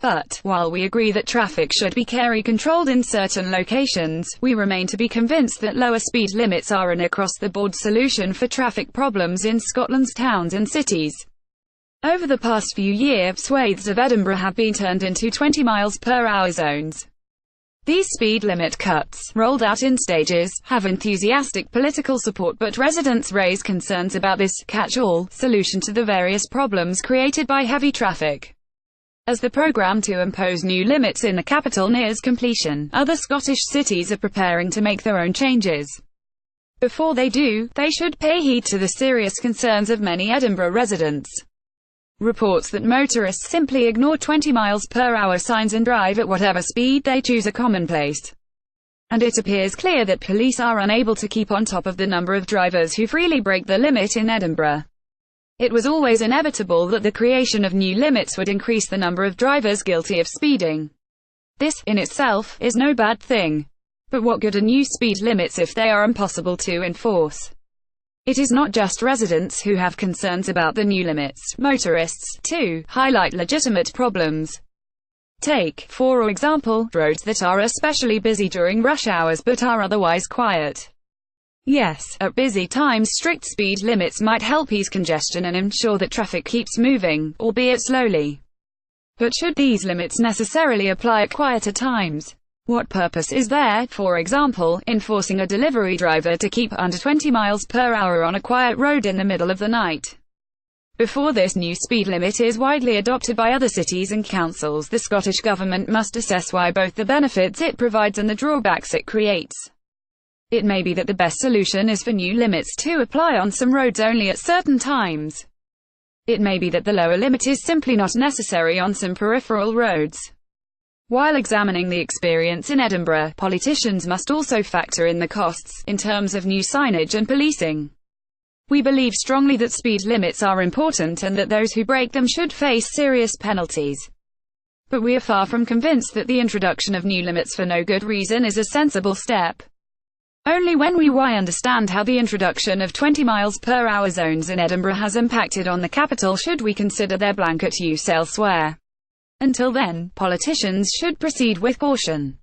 But, while we agree that traffic should be controlled in certain locations, we remain to be convinced that lower speed limits are an across-the-board solution for traffic problems in Scotland's towns and cities. Over the past few years, swathes of Edinburgh have been turned into 20 miles per hour zones. These speed limit cuts, rolled out in stages, have enthusiastic political support, but residents raise concerns about this catch-all solution to the various problems created by heavy traffic. As the programme to impose new limits in the capital nears completion, other Scottish cities are preparing to make their own changes. Before they do, they should pay heed to the serious concerns of many Edinburgh residents. Reports that motorists simply ignore 20 miles per hour signs and drive at whatever speed they choose are commonplace. And it appears clear that police are unable to keep on top of the number of drivers who freely break the limit in Edinburgh. It was always inevitable that the creation of new limits would increase the number of drivers guilty of speeding. This, in itself, is no bad thing. But what good are new speed limits if they are impossible to enforce? It is not just residents who have concerns about the new limits. Motorists, too, highlight legitimate problems. Take, for example, roads that are especially busy during rush hours but are otherwise quiet. Yes, at busy times strict speed limits might help ease congestion and ensure that traffic keeps moving, albeit slowly. But should these limits necessarily apply at quieter times? What purpose is there, for example, in forcing a delivery driver to keep under 20 miles per hour on a quiet road in the middle of the night? Before this new speed limit is widely adopted by other cities and councils, the Scottish Government must assess why both the benefits it provides and the drawbacks it creates. It may be that the best solution is for new limits to apply on some roads only at certain times. It may be that the lower limit is simply not necessary on some peripheral roads. While examining the experience in Edinburgh, politicians must also factor in the costs, in terms of new signage and policing. We believe strongly that speed limits are important and that those who break them should face serious penalties. But we are far from convinced that the introduction of new limits for no good reason is a sensible step. Only when we understand how the introduction of 20 miles per hour zones in Edinburgh has impacted on the capital should we consider their blanket use elsewhere. Until then, politicians should proceed with caution.